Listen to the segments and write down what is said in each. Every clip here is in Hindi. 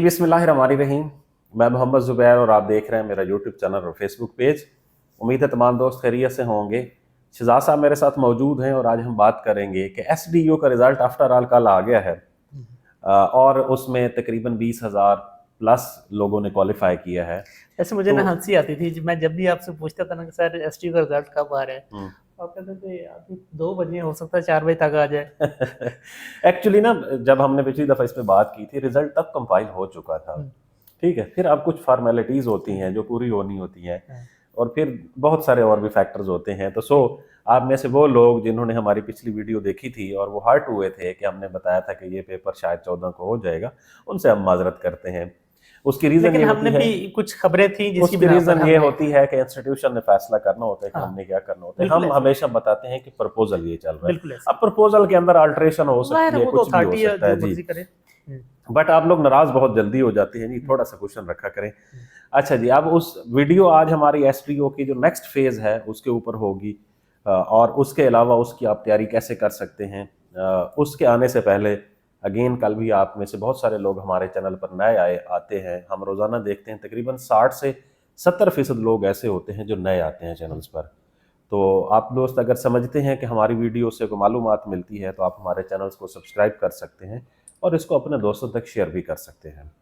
बिस्मिल्लाहिर्रहमानिर्रहीम। मैं मोहम्मद ज़ुबैर और आप देख रहे हैं मेरा यूट्यूब चैनल और फेसबुक पेज। उम्मीद है तमाम दोस्त खैरियत से होंगे। शहजाद साहब मेरे साथ मौजूद हैं और आज हम बात करेंगे कि SDU का रिज़ल्ट आफ्टर ऑल कल आ गया है और उसमें तकरीबन 20,000 प्लस लोगों ने क्वालिफाई किया है। ऐसे मुझे ना हंसी आती थी मैं जब भी आपसे पूछता था ना कि सर SDU का रिजल्ट कब आ रहा है, आप कहते थे अभी 2 बजे, हो सकता है 4 बजे तक आ जाए। एक्चुअली ना जब हमने पिछली दफ़ा इस पे बात की थी रिजल्ट तब कंपाइल हो चुका था, ठीक है। फिर अब कुछ फॉर्मेलिटीज़ होती हैं जो पूरी होनी होती हैं और फिर बहुत सारे और भी फैक्टर्स होते हैं। तो आप में से वो लोग जिन्होंने हमारी पिछली वीडियो देखी थी और वो हर्ट हुए थे कि हमने बताया था कि ये पेपर शायद 14 को हो जाएगा, उनसे हम माजरत करते हैं। उसकी रीजन ये होती है, कुछ खबरें थी उसकी रीजन ये होती है कि इंस्टीट्यूशन ने फैसला करना होता है कि हमने क्या करना होता है। हम हमेशा बताते हैं कि प्रपोजल ये चल रहा है, अब प्रपोजल के अंदर अल्टरेशन हो सकती है, कुछ भी हो सकता है जी। बट आप लोग नाराज बहुत जल्दी हो जाते हैं जी, थोड़ा सा क्वेश्चन रखा करें। अच्छा जी, अब उस वीडियो आज हमारी SDO की जो नेक्स्ट फेज है उसके ऊपर होगी और उसके अलावा उसकी आप तैयारी कैसे कर सकते हैं उसके आने से पहले अगेन कल भी आप में से बहुत सारे लोग हमारे चैनल पर नए आते हैं। हम रोज़ाना देखते हैं तकरीबन 60 से 70% लोग ऐसे होते हैं जो नए आते हैं चैनल्स पर। तो आप दोस्त अगर समझते हैं कि हमारी वीडियो से कोई मालूमात मिलती है तो आप हमारे चैनल्स को सब्सक्राइब कर सकते हैं और इसको अपने दोस्तों तक शेयर भी कर सकते हैं।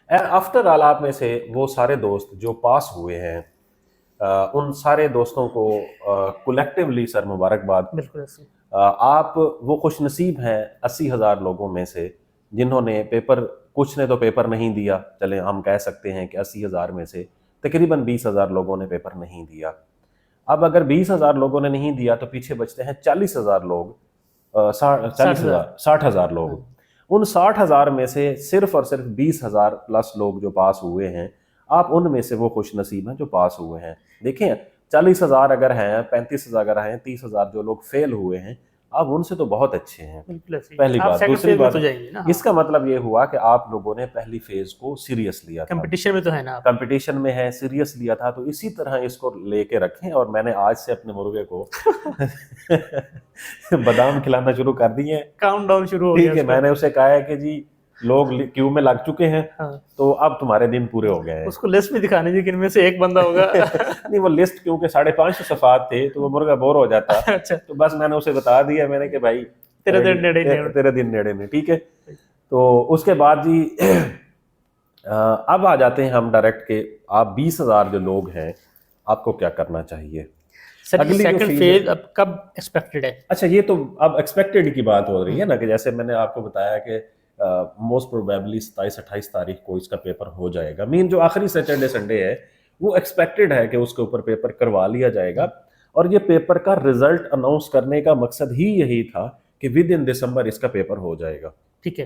आफ्टर ऑल आप में से वो सारे दोस्त जो पास हुए हैं उन सारे दोस्तों को कलेक्टिवली सर मुबारकबाद। बिल्कुल आप वो खुशनसीब हैं 80,000 लोगों में से जिन्होंने पेपर, कुछ ने तो पेपर नहीं दिया, चले हम कह सकते हैं कि 80,000 में से तकरीबन 20,000 लोगों ने पेपर नहीं दिया। अब अगर 20,000 लोगों ने नहीं दिया तो पीछे बचते हैं 40,000 लोग, 60,000 लोग। उन 60,000 में से सिर्फ और सिर्फ 20,000 प्लस लोग जो पास हुए हैं, आप उनमें से वो खुश नसीब हैं जो पास हुए हैं। देखें 40,000 अगर हैं, 35,000 अगर हैं, 30,000 जो लोग फेल हुए हैं, आप उनसे तो बहुत अच्छे हैं। पहली बात। दूसरी बात, इसका मतलब ये हुआ कि आप लोगों ने पहली फेज को सीरियस लिया, कंपटीशन में तो है ना, कंपटीशन में है, सीरियस लिया था। तो इसी तरह इसको लेके रखें और मैंने आज से अपने मुर्गे को बादाम खिलाना शुरू कर दिए, काउंटडाउन शुरू हो गया। ठीक है, मैंने उसे कहा है कि जी लोग क्यू में लग चुके हैं, तो अब तुम्हारे दिन पूरे हो गए हैं। उसको लिस्ट भी दिखाने की कि इनमें से एक बंदा होगा। नहीं, वो लिस्ट क्योंकि 550 सफ़ात थे तो वो मुर्गा बोर हो जाता। अच्छा। तो बस मैंने उसे बता दिया, मैंने कि भाई तेरे दिन नेड़े में, ठीक है। तो उसके बाद जी अब आ जाते हैं हम डायरेक्ट के, आप 20,000 जो लोग हैं आपको क्या करना चाहिए। सर, अगली सेकंड फेज अब कब एक्सपेक्टेड है? अच्छा, ये तो अब एक्सपेक्टेड की बात हो रही है ना, कि जैसे मैंने आपको बताया कि मोस्ट प्रोबेबली 27-28 तारीख को इसका पेपर हो जाएगा। मीन जो आखिरी सैटरडे संडे है वो एक्सपेक्टेड है कि उसके ऊपर पेपर करवा लिया जाएगा और ये पेपर का रिजल्ट अनाउंस करने का मकसद ही यही था कि विद इन दिसंबर इसका पेपर हो जाएगा। ठीक है,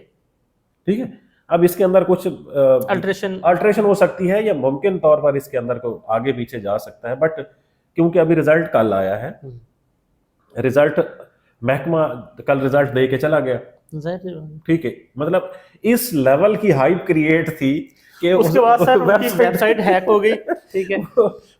ठीक है। अब इसके अंदर कुछ अल्ट्रेशन हो सकती है या मुमकिन तौर पर इसके अंदर को आगे पीछे जा सकता है, बट क्योंकि अभी रिजल्ट कल आया है, रिजल्ट महकमा कल रिजल्ट दे के चला गया, ठीक है। मतलब इस लेवल की हाइप क्रिएट थी कि उसके बाद सर वेबसाइट हैक हो गई, ठीक है।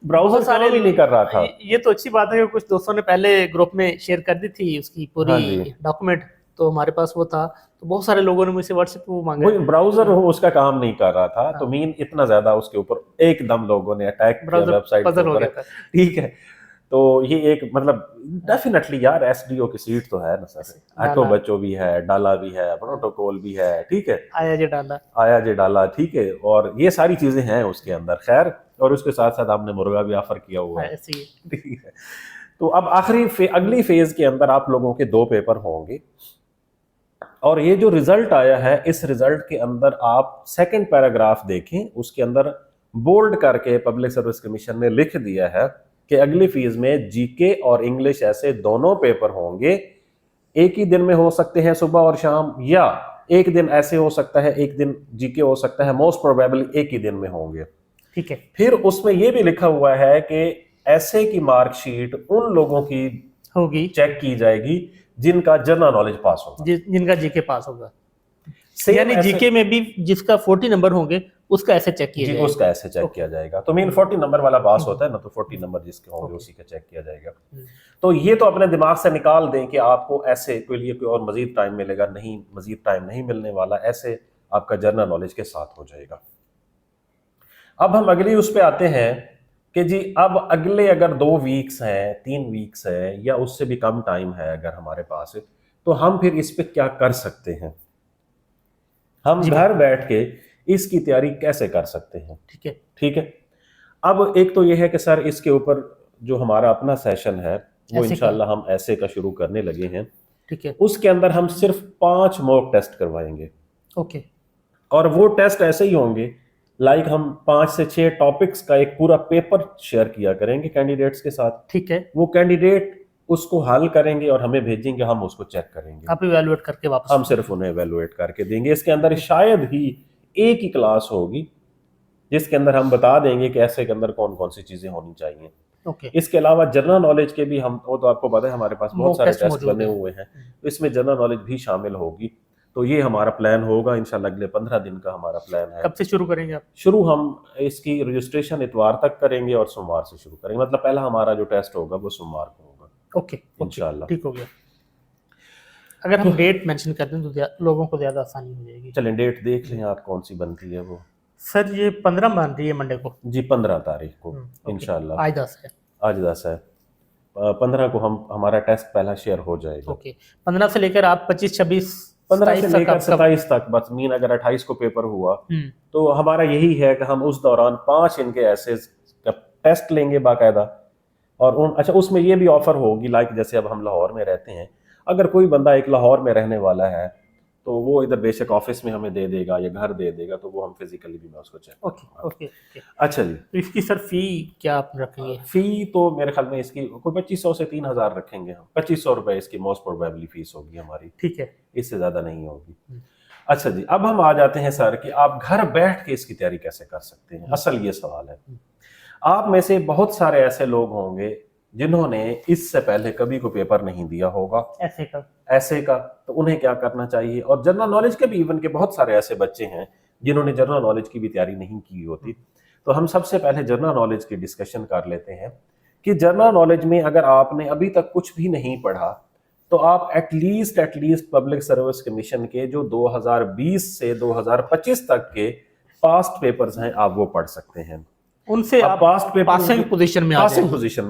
ब्राउजर सारे भी नहीं कर रहा था। ये तो अच्छी बात है कि कुछ दोस्तों ने पहले ग्रुप में शेयर कर दी थी उसकी पूरी डॉक्यूमेंट, तो हमारे पास वो था, तो बहुत सारे लोगों ने मुझसे व्हाट्सएप पे वो मांगा। ब्राउजर उसका काम नहीं कर रहा था, तो मीन इतना ज्यादा उसके ऊपर एकदम लोगों ने अटैक किया वेबसाइट के ऊपर, ठीक है। तो ये एक मतलब डेफिनेटली यार SDO की सीट तो है ना सर, ऑटो बच्चो भी है, डाला भी है, प्रोटोकॉल भी है, ठीक है, आया जे डाला, ठीक है, और ये सारी चीजें हैं उसके अंदर। खैर, और उसके साथ साथ हमने मुर्गा भी ऑफर किया हुआ है, ठीक है। तो अब अगली फेज के अंदर आप लोगों के 2 पेपर होंगे और ये जो रिजल्ट आया है, इस रिजल्ट के अंदर आप सेकंड पैराग्राफ देखें, उसके अंदर बोल्ड करके पब्लिक सर्विस कमीशन ने लिख दिया है कि अगली फेज में जीके और इंग्लिश ऐसे दोनों पेपर होंगे, एक ही दिन में हो सकते हैं सुबह और शाम, या एक दिन ऐसे हो सकता है, एक दिन जीके हो सकता है, मोस्ट प्रोबेबली एक ही दिन में होंगे, ठीक है। फिर उसमें यह भी लिखा हुआ है कि ऐसे की मार्कशीट उन लोगों की होगी, चेक की जाएगी जिनका जनरल नॉलेज पास होगा, जिनका जीके पास होगा, यानी जीके में भी जिसका 40 नंबर होंगे उसका ऐसे चेक किया जाएगा, उसका ऐसे चेक किया जाएगा। तो मेन 40 नंबर वाला पास होता है ना, तो 40 नंबर जिसके होंगे उसी का चेक किया जाएगा। तो ये तो अपने दिमाग से निकाल दें कि आपको ऐसे के लिए कोई और मजीद टाइम मिलेगा, नहीं, मजीद टाइम नहीं मिलने वाला। ऐसे आपका जनरल नॉलेज के साथ हो जाएगा। अब हम अगली उस पे आते हैं कि जी अब अगले अगर 2 वीक्स हैं, 3 वीक्स है या उससे भी कम टाइम है अगर हमारे पास, तो हम फिर इस पे क्या कर सकते हैं, हम घर बैठ के इसकी तैयारी कैसे कर सकते हैं। ठीक है, ठीक है। अब एक तो ये है कि सर इसके ऊपर जो हमारा अपना सेशन है वो इंशाल्लाह हम ऐसे का शुरू करने लगे हैं। ठीक है। उसके अंदर हम सिर्फ 5 मॉक टेस्ट करवाएंगे। ओके। और वो टेस्ट ऐसे ही होंगे लाइक हम 5 से 6 टॉपिक्स का एक पूरा पेपर शेयर किया करेंगे कैंडिडेट्स के साथ। ठीक है। वो कैंडिडेट उसको हल करेंगे और हमें भेजेंगे, हम उसको चेक करेंगे, आप इवैल्यूएट करके वापस हम सिर्फ उन्हें इवैल्यूएट करके देंगे। इसके अंदर शायद ही एक ही क्लास होगी जिसके अंदर हम बता देंगे कि ऐसे के अंदर कौन कौन सी चीजें होनी चाहिए। ओके। इसके अलावा जनरल नॉलेज के भी हम, वो तो आपको पता है हमारे पास बहुत सारे टेस्ट बने हुए हैं, तो इसमें जनरल नॉलेज भी शामिल होगी। तो ये हमारा प्लान होगा इंशाल्लाह, अगले 15 दिन का हमारा प्लान है। कब से शुरू करेंगे आप? शुरू हम इसकी रजिस्ट्रेशन इतवार तक करेंगे और सोमवार से शुरू करेंगे, मतलब पहला हमारा जो टेस्ट होगा वो सोमवार को होगा। ओके, इंशाल्लाह। ठीक हो गया। अगर हम डेट मेंशन कर दें तो लोगों को ज्यादा आसानी हो जाएगी। चलें डेट देख लें आप कौन सी बनती है वो। सर ये 15 बन रही है मंडे को जी 15 तारीख को इंशाल्लाह। आज 10 है। आज 10 है, 15 को हम हमारा टेस्ट पहला शेयर हो जाएगा। ओके। 15 से लेकर आप 25, 26, 15 से लेकर 27 तक, बस मीन अगर 28 को पेपर हुआ तो हमारा यही है कि हम उस दौरान 5 इनके ऐसे का टेस्ट लेंगे बाकायदा। और अच्छा उसमें ये भी ऑफर होगी लाइक जैसे अब हम लाहौर में रहते हैं, अगर कोई बंदा एक लाहौर में रहने वाला है तो वो इधर बेशक ऑफिस में हमें दे देगा या घर दे देगा, तो वो हम फिजिकली भी मैं उसको चेक। Okay okay. अच्छा जी, तो इसकी सर फी क्या आप रखेंगे? फी तो मेरे ख्याल में इसकी कोई 2500 से 3000 रखेंगे हम। 2500 रुपए इसकी मोस्ट प्रोबेबली फीस होगी हमारी। ठीक है, इससे ज्यादा नहीं होगी। अच्छा जी, अब हम आ जाते हैं सर कि आप घर बैठ के इसकी तैयारी कैसे कर सकते हैं। असल ये सवाल है, आप में से बहुत सारे ऐसे लोग होंगे जिन्होंने इससे पहले कभी को पेपर नहीं दिया होगा ऐसे का, तो उन्हें क्या करना चाहिए। और जनरल नॉलेज के भी इवन के बहुत सारे ऐसे बच्चे हैं जिन्होंने जनरल नॉलेज की भी तैयारी नहीं की होती। तो हम सबसे पहले जनरल नॉलेज की डिस्कशन कर लेते हैं कि जनरल नॉलेज में अगर आपने अभी तक कुछ भी नहीं पढ़ा तो आप एटलीस्ट पब्लिक सर्विस कमीशन के जो 2020 से 2025 तक के पास्ट पेपर्स हैं आप वो पढ़ सकते हैं। उनसे आप पास्ट पेपर पासिंग पोजीशन में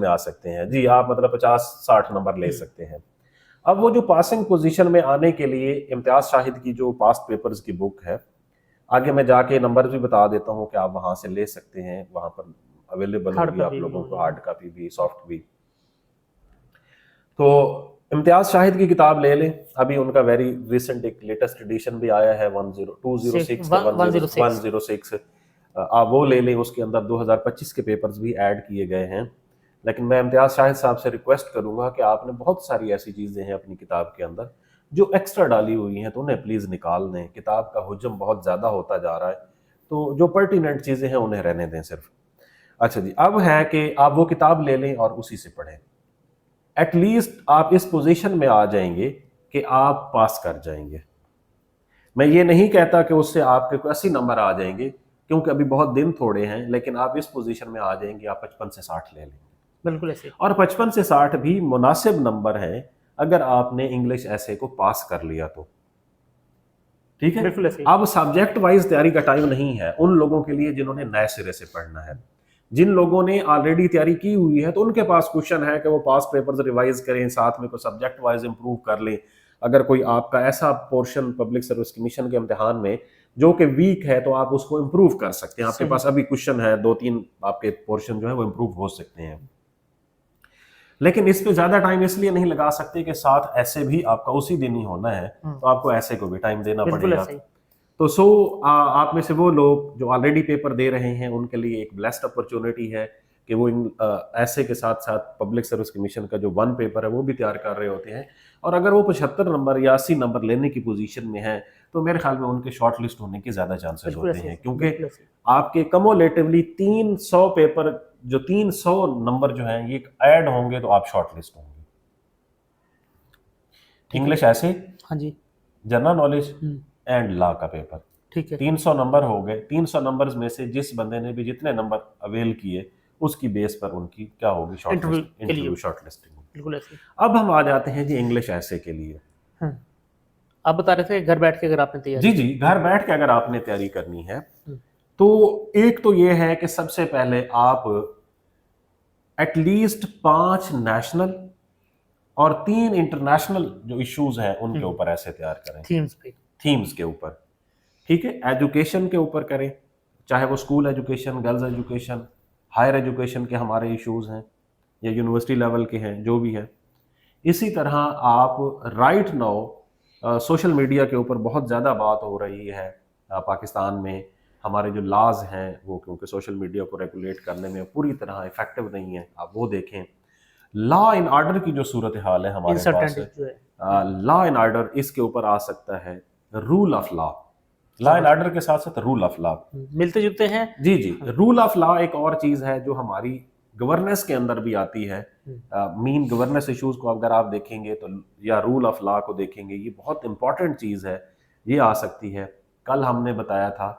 आ सकते हैं जी। आप मतलब 50-60 नंबर ले सकते हैं। अब वो जो पासिंग पोजीशन में आने के लिए इम्तियाज शाहिद की जो पास्ट पेपर्स की बुक है, आगे मैं जाके नंबर भी बता देता हूँ कि आप वहां से ले सकते हैं, वहां पर अवेलेबल होगी आप लोगों को, हार्ड कॉपी भी सॉफ्ट भी। तो इम्तियाज शाहिद की किताब ले लें, अभी उनका वेरी रिसेंट एक लेटेस्ट एडिशन भी आया है 106 आप वो ले लें। उसके अंदर 2025 के पेपर्स भी ऐड किए गए हैं। लेकिन मैं इम्तियाज शाहिद साहब से रिक्वेस्ट करूंगा कि आपने बहुत सारी ऐसी चीजें हैं अपनी किताब के अंदर जो एक्स्ट्रा डाली हुई हैं, तो उन्हें प्लीज निकाल दें। किताब का हुजम बहुत ज्यादा होता जा रहा है, तो जो पर्टिनेंट चीजें हैं उन्हें रहने दें सिर्फ। अच्छा जी, अब है कि आप वो किताब ले लें और उसी से पढ़ें। एटलीस्ट आप इस पोजीशन में आ जाएंगे कि आप पास कर जाएंगे। मैं ये नहीं कहता कि उससे आपके 80 नंबर आ जाएंगे, क्योंकि अभी बहुत दिन थोड़े हैं, लेकिन आप इस पोजीशन में आ जाएंगे, आप 55 से 60 ले लेंगे। बिल्कुल ऐसे। और 55 से 60 भी मुनासिब नंबर हैं अगर आपने इंग्लिश ऐसे को पास कर लिया तो। ठीक है, बिल्कुल ऐसे। अब सब्जेक्ट वाइज तैयारी का टाइम नहीं है उन लोगों के लिए जिन्होंने नए सिरे से पढ़ना है। जिन लोगों ने ऑलरेडी तैयारी की हुई है तो उनके पास क्वेश्चन है कि वो पास पेपर्स रिवाइज करें, साथ में कोई सब्जेक्ट वाइज इंप्रूव कर लें। अगर कोई आपका ऐसा पोर्शन पब्लिक सर्विस कमीशन के इम्तिहान में जो कि वीक है तो आप उसको इंप्रूव कर सकते हैं। आपके पास अभी क्वेश्चन है 2-3 आपके पोर्शन जो है वो इंप्रूव हो सकते हैं। लेकिन इस पे ज्यादा टाइम इसलिए नहीं लगा सकते कि साथ ऐसे भी आपका उसी दिन ही होना है, तो आपको ऐसे को भी टाइम देना पड़ेगा। तो आप में से वो लोग जो ऑलरेडी पेपर दे रहे हैं उनके लिए एक ब्लेस्ड अपॉर्चुनिटी है कि वो ऐसे के साथ साथ पब्लिक सर्विस कमीशन का जो 1 पेपर है वो भी तैयार कर रहे होते हैं। और अगर वो 75 नंबर या 80 नंबर लेने की पोजीशन में है तो मेरे ख्याल में उनके शॉर्ट लिस्ट होने के ज्यादा चांसेस होते हैं, क्योंकि आपके कमोलेटिवली 300 पेपर जो 300 नंबर जो हैं ये ऐड होंगे तो आप शॉर्ट लिस्ट होंगे। इंग्लिश ऐसे, हाँ जी, जनरल नॉलेज एंड लॉ का पेपर, ठीक है, 300 नंबर हो गए। 300 नंबर्स में से जिस बंदे ने भी जितने नंबर अवेल किए उसकी बेस पर उनकी क्या होगी, इंटरव्यू शॉर्ट लिस्टिंग। बिल्कुल ऐसे। अब हम आ जाते हैं जी इंग्लिश ऐसे के लिए। आप बता रहे थे घर बैठ के अगर आपने तैयारी, जी जी, घर बैठ के अगर आपने तैयारी करनी है तो एक तो ये है कि सबसे पहले आप एटलीस्ट 5 नेशनल और 3 इंटरनेशनल जो इश्यूज हैं उनके ऊपर ऐसे तैयार करें, थीम्स पे, थीम्स के ऊपर, ठीक है। एजुकेशन के ऊपर करें, चाहे वो school education, girls education, higher education के हमारे इश्यूज हैं या यूनिवर्सिटी लेवल के हैं, जो भी है। इसी तरह आप राइट नाउ सोशल मीडिया के ऊपर बहुत ज़्यादा बात हो रही है पाकिस्तान में, हमारे जो लॉज हैं वो क्योंकि सोशल मीडिया को रेगुलेट करने में पूरी तरह इफेक्टिव नहीं है, आप वो देखें। लॉ एंड ऑर्डर की जो सूरत हाल है हमारे पास, लॉ एंड ऑर्डर, इसके ऊपर आ सकता है rule of law and order के साथ साथ रूल ऑफ लॉ मिलते जुलते हैं। जी जी, रूल ऑफ लॉ एक और चीज है जो हमारी गवर्नेंस के अंदर भी आती है। मीन गवर्नेंस इश्यूज को अगर आप देखेंगे तो, या रूल ऑफ लॉ को देखेंगे, ये बहुत इंपॉर्टेंट चीज है, ये आ सकती है। कल हमने बताया था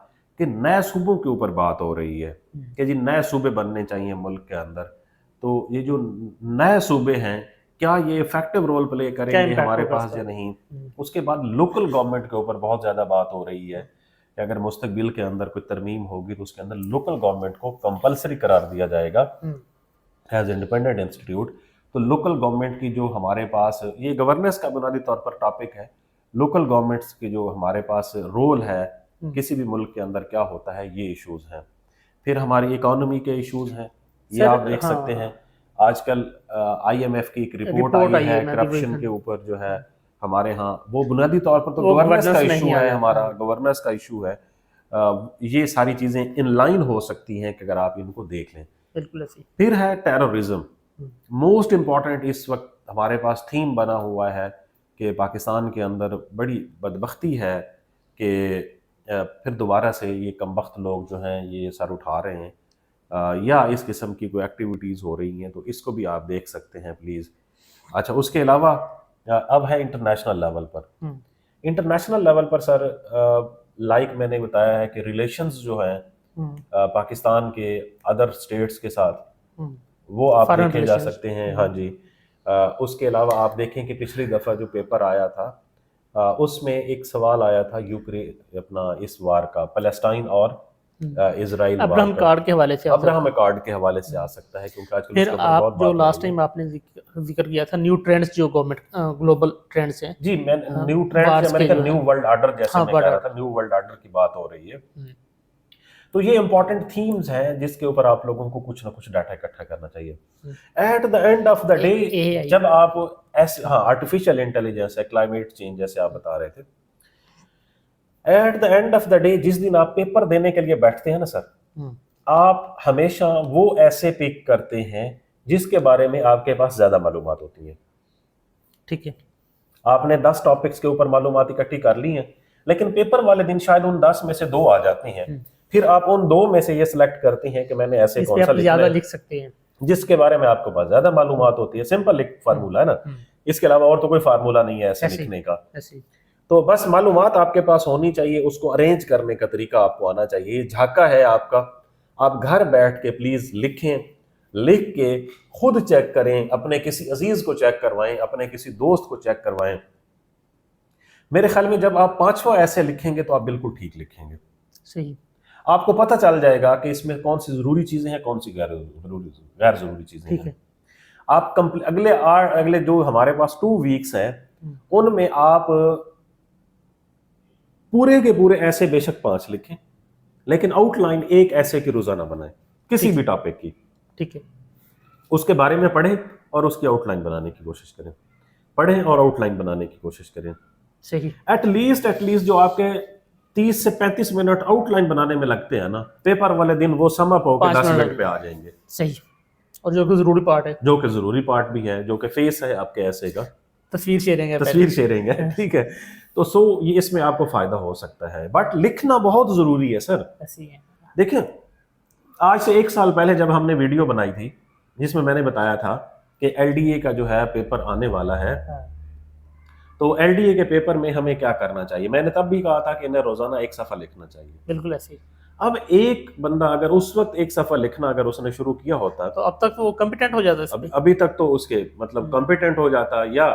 कि नए सूबों के ऊपर बात हो रही है कि जी नए सूबे बनने चाहिए मुल्क के अंदर, तो ये जो नए सूबे हैं क्या ये इफेक्टिव रोल प्ले करेंगे हमारे पास या नहीं। उसके बाद लोकल गवर्नमेंट के ऊपर बहुत ज्यादा बात हो रही है कि अगर मुस्तकबिल के अंदर कोई तरमीम होगी तो उसके अंदर लोकल गवर्नमेंट को कंपलसरी करार दिया जाएगा एज इंडिपेंडेंट इंस्टीट्यूट। तो लोकल गवर्नमेंट की जो हमारे पास, ये गवर्नेंस का बुनियादी तौर पर टॉपिक है, लोकल गवर्नमेंट्स के जो हमारे पास रोल है किसी भी मुल्क के अंदर क्या होता है, ये इश्यूज हैं। फिर हमारी इकोनॉमी के इश्यूज हैं, ये आप देख सकते हैं। आजकल IMF की एक रिपोर्ट आई है करप्शन के ऊपर जो है हमारे यहाँ, वो बुनियादी तौर पर तो गवर्नेंस का इशू है, हमारा गवर्नेंस का इशू है। ये सारी चीजें इन लाइन हो सकती हैं कि अगर आप इनको देख लें। बिल्कुल ऐसी। फिर है टेररिज्म, मोस्ट इम्पॉर्टेंट इस वक्त हमारे पास थीम बना हुआ है कि पाकिस्तान के अंदर बड़ी बदबख्ती है कि फिर दोबारा से ये कमबख्त लोग जो हैं ये सर उठा रहे हैं, या इस किस्म की कोई एक्टिविटीज़ हो रही हैं, तो इसको भी आप देख सकते हैं प्लीज़। अच्छा, उसके अलावा अब है इंटरनेशनल लेवल पर। इंटरनेशनल लेवल पर सर लाइक मैंने बताया है कि रिलेशंस जो हैं पाकिस्तान के अदर स्टेट्स के साथ वो आप देखे जा सकते हैं। हाँ जी। उसके अलावा आप देखें कि पिछली दफ़ा जो पेपर आया था उसमें एक सवाल आया था यूक्रेन अपना इस वार का, पैलेस्टाइन और इजराइल, अब्राहम कार्ड के हवाले से, अब्राहम कार्ड के हवाले से आ सकता है, क्योंकि आजकल फिर आप जो लास्ट टाइम आपने जिक्र किया था न्यू ट्रेंड्स, जो गवर्नमेंट ग्लोबल ट्रेंड्स हैं। जी, मैं न्यू ट्रेंड्स, मैंने कहा न्यू वर्ल्ड ऑर्डर, जैसे मैं कह रहा था न्यू वर्ल्ड ऑर्डर की बात हो रही है। तो ये इंपॉर्टेंट थीम्स हैं जिसके ऊपर आप लोगों को कुछ ना कुछ डाटा इकट्ठा करना चाहिए। At the end of the day जब आप ऐसे, हाँ, आर्टिफिशियल इंटेलिजेंस है, क्लाइमेट चेंज जैसे आप बता रहे थे, at the end of the day जिस दिन आप पेपर देने के लिए बैठते हैं ना सर, आप हमेशा वो ऐसे पिक करते हैं जिसके बारे में आपके पास ज्यादा मालूमात होती है। ठीक है, आपने 10 टॉपिक्स के ऊपर मालूमात इकट्ठी कर ली है, लेकिन पेपर वाले दिन शायद उन 10 में से 2 आ जाते हैं। फिर आप उन 2 में से ये सिलेक्ट करते हैं कि मैंने ऐसे कौन सा ज्यादा लिख सकते हैं जिसके बारे में आपके पास ज्यादा मालूमात होती है। सिंपल एक फार्मूला है ना, इसके अलावा और तो कोई फार्मूला नहीं है ऐसे लिखने का। तो बस मालूमात आपके पास होनी चाहिए, उसको अरेंज करने का तरीका आपको आना चाहिए। ये झाका है आपका, आप घर बैठ के प्लीज लिखें, लिख के खुद चेक करें, अपने किसी अजीज को चेक करवाएं, अपने किसी दोस्त को चेक करवाएं। मेरे ख्याल में जब आप 5वां ऐसे लिखेंगे तो आप बिल्कुल ठीक लिखेंगे। सही, आपको पता चल जाएगा कि इसमें कौन सी जरूरी चीजें हैं, कौन सी गैर जरूरी चीजें हैं। आप अगले जो हमारे पास 2 वीक्स हैं उनमें आप पूरे के पूरे ऐसे बेशक 5 लिखें, लेकिन आउटलाइन एक ऐसे की रोजाना बनाएं किसी भी टॉपिक की। ठीक है, उसके बारे में पढ़ें और उसकी आउटलाइन बनाने की कोशिश करें, पढ़ें और आउटलाइन बनाने की कोशिश करें। सही, एटलीस्ट जो आपके 30 से 35 मिनट आउटलाइन बनाने में लगते हैं ना, पेपर वाले दिन वो सम अप होकर 10 मिनट पे आ जाएंगे। सही, और जो कि जरूरी पार्ट है, जो कि जरूरी पार्ट भी है, जो कि फेस है आपके ऐसे का, तस्वीर शेयरिंग है। ठीक है, तो ये इसमें आपको फायदा हो सकता है, बट लिखना बहुत जरूरी है सर। देखिए, आज से 1 साल पहले जब हमने वीडियो बनाई थी जिसमें मैंने बताया था कि LDA का जो है पेपर आने वाला है, तो LDA के पेपर में हमें क्या करना चाहिए, मैंने तब भी कहा था कि इन्हें रोजाना 1 सफा लिखना चाहिए। बिल्कुल ऐसे ही। अब एक बंदा अगर उस वक्त 1 सफा लिखना अगर उसने शुरू किया होता तो अब तक वो कॉम्पिटेंट हो जाता, अभी तक तो उसके मतलब कॉम्पिटेंट हो जाता, या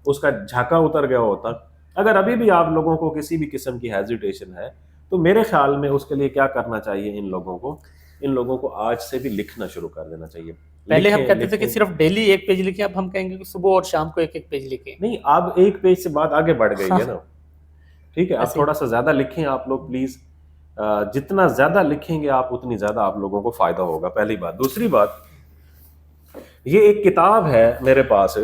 उसका झाका उतर गया होता। अगर अभी भी आप लोगों को किसी भी किस्म की हेजिटेशन है तो मेरे ख्याल में उसके लिए क्या करना चाहिए, इन लोगों को आज से भी लिखना शुरू कर देना चाहिए। पहले हम कहते थे कि सिर्फ डेली एक पेज लिखें, अब हम कहेंगे कि सुबह और शाम को एक एक पेज लिखें। नहीं, अब एक पेज से बात आगे बढ़ गई है ना। ठीक है, अब थोड़ा सा ज्यादा लिखें आप लोग प्लीज। जितना ज्यादा लिखेंगे आप उतनी ज्यादा आप लोगों को फायदा होगा, पहली बात। दूसरी बात, ये एक किताब है मेरे पास,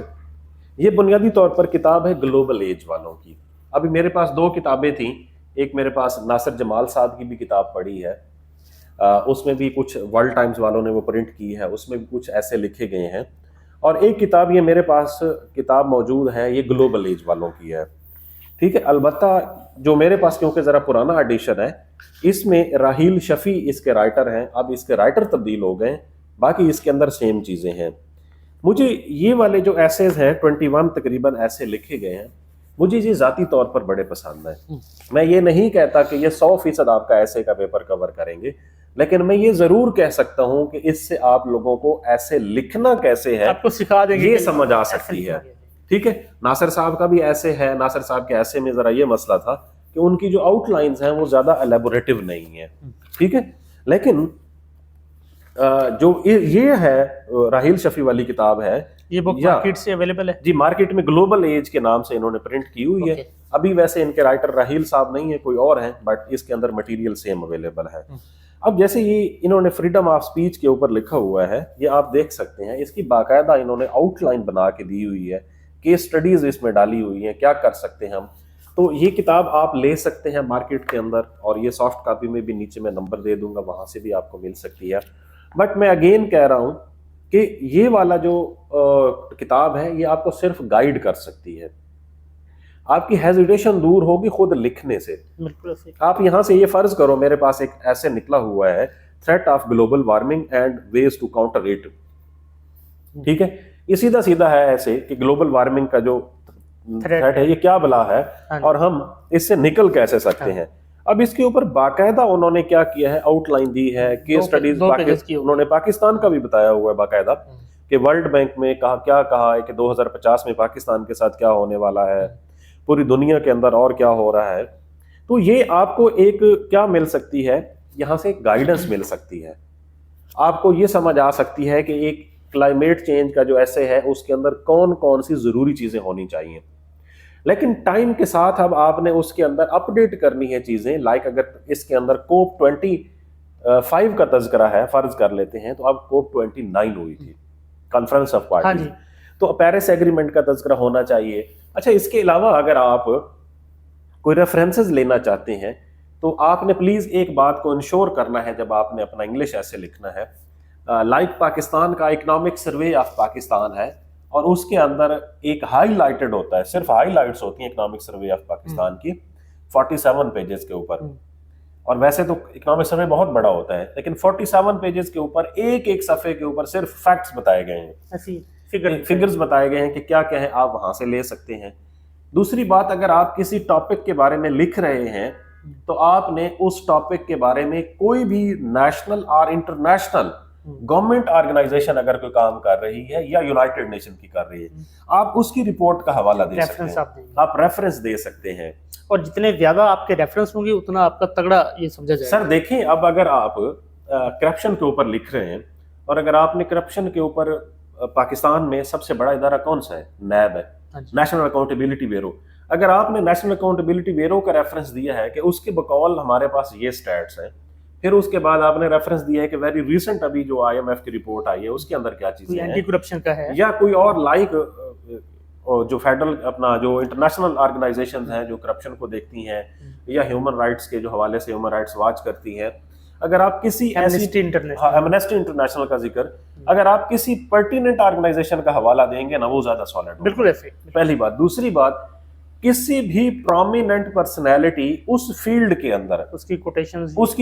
ये बुनियादी तौर पर किताब है ग्लोबल एज वालों की। अभी मेरे पास दो किताबें थी, एक मेरे पास नासिर जमाल साहब की भी किताब पड़ी है, उसमें भी कुछ वर्ल्ड टाइम्स वालों ने वो प्रिंट की है, उसमें भी कुछ ऐसे लिखे गए हैं। और एक किताब ये मेरे पास किताब मौजूद है, ये ग्लोबल एज वालों की है। ठीक है, अलबत्ता जो मेरे पास क्योंकि ज़रा पुराना एडिशन है, इसमें राहील शफी इसके राइटर हैं, अब इसके राइटर तब्दील हो गए, बाकी इसके अंदर सेम चीज़ें हैं। मुझे ये वाले जो एसेज हैं 21 तकरीबन ऐसे लिखे गए हैं, मुझे ये ज़ाती तौर पर बड़े पसंद है। मैं ये नहीं कहता कि ये 100% आपका ऐसे का पेपर कवर करेंगे, लेकिन मैं ये ज़रूर कह सकता हूँ कि इससे आप लोगों को ऐसे लिखना कैसे है आपको सिखा देंगे, ये समझ आ सकती है। ठीक है, नासिर साहब का भी ऐसे है, नासिर साहब के ऐसे में ज़रा ये मसला था कि उनकी जो आउटलाइंस हैं वो ज़्यादा एलेबोरेटिव नहीं है। ठीक है, लेकिन जो ये है राहील शफी वाली किताब है, ये बुक मार्केट से अवेलेबल है जी, मार्केट में ग्लोबल एज के नाम से इन्होंने प्रिंट की हुई है। अभी वैसे इनके राइटर राहील साहब नहीं है, कोई और हैं, बट इसके अंदर मटेरियल सेम अवेलेबल है। अब जैसे ये इन्होंने फ्रीडम ऑफ स्पीच के ऊपर लिखा हुआ है, ये आप देख सकते हैं, इसकी बाकायदा इन्होंने आउटलाइन बना के दी हुई है, केस स्टडीज इसमें डाली हुई हैं, क्या कर सकते हैं हम। तो ये किताब आप ले सकते हैं मार्केट के अंदर, और ये सॉफ्ट कॉपी में भी नीचे मैं नंबर दे दूंगा, वहां से भी आपको मिल सकती है। बट मैं अगेन कह रहा हूं कि ये वाला जो किताब है ये आपको सिर्फ गाइड कर सकती है, आपकी हेजिटेशन दूर होगी खुद लिखने से। आप यहां से ये फर्ज करो, मेरे पास एक ऐसे निकला हुआ है, threat of global warming and ways to counter it. ठीक है, ये सीधा सीधा है ऐसे कि ग्लोबल वार्मिंग का जो थ्रेट है ये क्या बला है और हम इससे निकल कैसे सकते हैं। अब इसके ऊपर बाकायदा उन्होंने क्या किया है, आउटलाइन दी है, केस स्टडीज उन्होंने पाकिस्तान का भी बताया हुआ है बाकायदा कि वर्ल्ड बैंक में क्या कहा है कि 2050 में पाकिस्तान के साथ क्या होने वाला है, पूरी दुनिया के अंदर और क्या हो रहा है। तो ये आपको एक क्या मिल सकती है, यहाँ से गाइडेंस मिल सकती है, आपको ये समझ आ सकती है कि एक क्लाइमेट चेंज का जो ऐसे है उसके अंदर कौन कौन सी जरूरी चीजें होनी चाहिए। लेकिन टाइम के साथ अब आपने उसके अंदर अपडेट करनी है चीजें। लाइक अगर इसके अंदर कोप 25 का तज़किरा है, फर्ज कर लेते हैं, तो अब कोप 29 हुई थी, कॉन्फ्रेंस ऑफ पार्टी, तो पेरिस एग्रीमेंट का तज़किरा होना चाहिए। अच्छा, इसके अलावा अगर आप कोई रेफरेंसेस लेना चाहते हैं तो आपने प्लीज एक बात को इंश्योर करना है जब आपने अपना इंग्लिश ऐसे लिखना है, लाइक पाकिस्तान का इकोनॉमिक सर्वे ऑफ पाकिस्तान है और उसके अंदर एक हाईलाइटेड होता है, सिर्फ हाईलाइट्स होती हैं इकोनॉमिक सर्वे ऑफ पाकिस्तान की 47 पेजेस के ऊपर। और वैसे तो इकोनॉमिक सर्वे बहुत बड़ा होता है, लेकिन 47 पेजेस के ऊपर एक एक सफे के ऊपर सिर्फ फैक्ट्स बताए गए हैं, फिगर्स बताए गए हैं कि क्या क्या है, आप वहां से ले सकते हैं। दूसरी बात, अगर आप किसी टॉपिक के बारे में लिख रहे हैं तो आपने उस टॉपिक के बारे में कोई भी नेशनल और इंटरनेशनल गवर्नमेंट ऑर्गेनाइजेशन अगर कोई काम कर रही है या यूनाइटेड नेशन की कर रही है, आप उसकी रिपोर्ट का हवाला दे सकते हैं, आप रेफरेंस दे सकते हैं। और जितने ज्यादा आपके रेफरेंस होंगे उतना आपका तगड़ा ये समझा जाएगा। सर देखें, अब अगर आप करप्शन के ऊपर लिख रहे हैं और अगर आपने करप्शन के ऊपर पाकिस्तान में सबसे बड़ा इदारा कौन सा है, नैब है, नेशनल अकाउंटेबिलिटी ब्यूरो, अगर आपने नेशनल अकाउंटेबिलिटी ब्यूरो का रेफरेंस दिया है कि उसके बकौल हमारे पास ये स्टैट्स हैं, फिर उसके बाद आपने रेफरेंस दिया है कि वेरी रिसेंट अभी जो IMF की रिपोर्ट आई है उसके अंदर क्या चीजें हैं, एंटी करप्शन का है या कोई और लाइक जो फेडरल अपना जो इंटरनेशनल ऑर्गेनाइजेशंस हैं जो करप्शन को देखती हैं, या ह्यूमन राइट्स के जो हवाले से ह्यूमन राइट्स वॉच करती हैं, अगर आप किसी एमनेस्टी इंटरनेशनल का जिक्र, अगर आप किसी पर्टिनेंट ऑर्गेनाइजेशन का हवाला देंगे ना, वो ज्यादा सॉलिड होगा। बिल्कुल ऐसे। पहली बात। दूसरी बात, किसी भी प्रोमिनेंट पर्सनैलिटी उस फील्ड के अंदर उसकी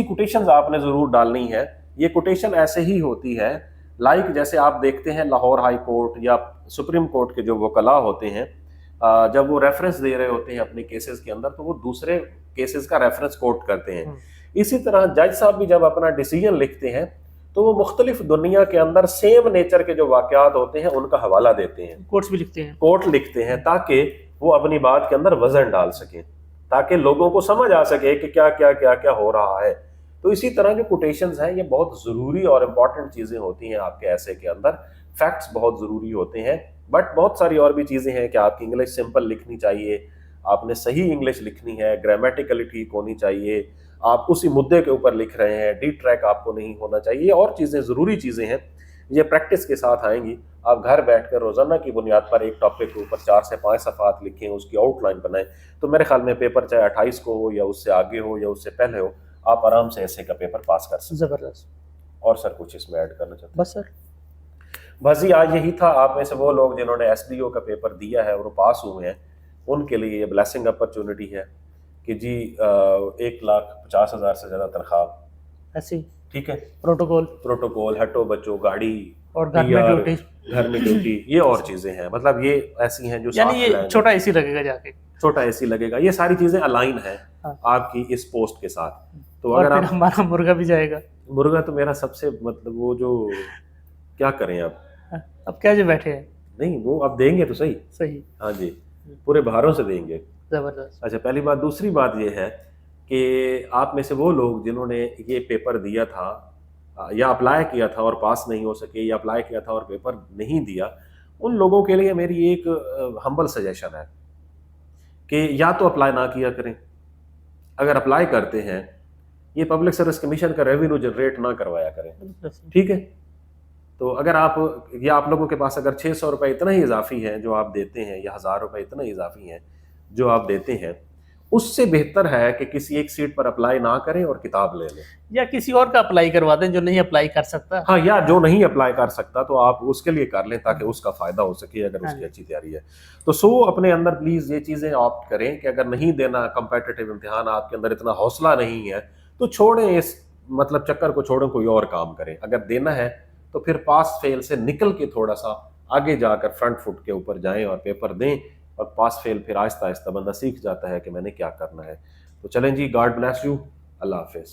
कोटेशंस आपने जरूर डालनी है। ये कोटेशन ऐसे ही होती है लाइक जैसे आप देखते हैं लाहौर हाई कोर्ट या सुप्रीम कोर्ट के जो वकला होते हैं, जब वो रेफरेंस दे रहे होते हैं अपने केसेस के अंदर तो वो दूसरे केसेस का रेफरेंस कोट करते हैं। इसी तरह जज साहब भी जब अपना डिसीजन लिखते हैं तो वो मुख्तलिफ दुनिया के अंदर सेम नेचर के जो वाकयात होते हैं उनका हवाला देते हैं, कोर्ट लिखते हैं ताकि वो अपनी बात के अंदर वजन डाल सकें, ताकि लोगों को समझ आ सके कि क्या क्या क्या क्या हो रहा है। तो इसी तरह जो कोटेशंस हैं ये बहुत ज़रूरी और इम्पॉर्टेंट चीज़ें होती हैं आपके ऐसे के अंदर। फैक्ट्स बहुत ज़रूरी होते हैं, बट बहुत सारी और भी चीज़ें हैं कि आपकी इंग्लिश सिंपल लिखनी चाहिए, आपने सही इंग्लिश लिखनी है, ग्रामेटिकली ठीक होनी चाहिए, आप उसी मुद्दे के ऊपर लिख रहे हैं, डी ट्रैक आपको नहीं होना चाहिए। और चीज़ें ज़रूरी चीज़ें हैं, ये प्रैक्टिस के साथ आएंगी। आप घर बैठकर रोजाना की बुनियाद पर एक टॉपिक के ऊपर 4 से 5 सफ़ात लिखें, उसकी आउटलाइन बनाएं, तो मेरे ख्याल में पेपर चाहे 28 को हो या उससे आगे हो या उससे पहले हो, आप आराम से ऐसे का पेपर पास कर सकते। जबरदस्त। और सर कुछ इसमें ऐड करना चाहते हैं? बस सर, बस जी आज यही था। आप में से वो लोग जिन्होंने एसडीओ का पेपर दिया है और वो पास हुए हैं, उनके लिए ये ब्लेसिंग अपॉर्चुनिटी है कि जी 1,50,000 से ज्यादा तनख्वाह, ऐसी ठीक है, प्रोटोकॉल, हटो बच्चों, गाड़ी और घर में ड्यूटी, ये और चीजें हैं, मतलब ये ऐसी हैं जो यानी ये छोटा एसी लगेगा जाके, छोटा एसी लगेगा, ये सारी चीजें अलाइन है हाँ। आपकी इस पोस्ट के साथ। तो और अगर फिर आप, हमारा मुर्गा भी जाएगा। मुर्गा तो मेरा सबसे, मतलब वो जो क्या करें अब क्या जो बैठे हैं, नहीं वो अब देंगे तो सही। सही, हाँ जी, पूरे बहारों से देंगे। जबरदस्त। अच्छा, पहली बात। दूसरी बात ये है कि आप में से वो लोग जिन्होंने ये पेपर दिया था या अप्लाई किया था और पास नहीं हो सके, या अप्लाई किया था और पेपर नहीं दिया, उन लोगों के लिए मेरी एक हम्बल सजेशन है कि या तो अप्लाई ना किया करें। अगर अप्लाई करते हैं, ये पब्लिक सर्विस कमीशन का रेवेन्यू जनरेट ना करवाया करें, ठीक है। तो अगर आप, या आप लोगों के पास अगर 600 रुपये इतना ही इजाफी है जो आप देते हैं, या 1000 रुपये इतना ही इजाफी है जो आप देते हैं, उससे बेहतर है कि किसी एक सीट पर अप्लाई ना करें और किताब ले लें, या किसी और का अप्लाई करवा दें जो नहीं अप्लाई कर सकता। हाँ, या जो नहीं अप्लाई कर सकता तो आप उसके लिए कर लें ताकि उसका फायदा हो सके अगर उसकी अच्छी तैयारी है। तो अपने अंदर प्लीज ये चीजें ऑप्ट करें कि अगर नहीं देना कम्पिटिटिव इम्तिहान, आपके अंदर इतना हौसला नहीं है, तो छोड़ें इस मतलब चक्कर को, छोड़ें, कोई और काम करें। अगर देना है तो फिर पास फेल से निकल के थोड़ा सा आगे जाकर फ्रंट फुट के ऊपर जाएं और पेपर दें, और पास फेल फिर आहिस्ता आहिस्ता बंदा सीख जाता है कि मैंने क्या करना है। तो चलें जी, God bless you, Allah Hafiz.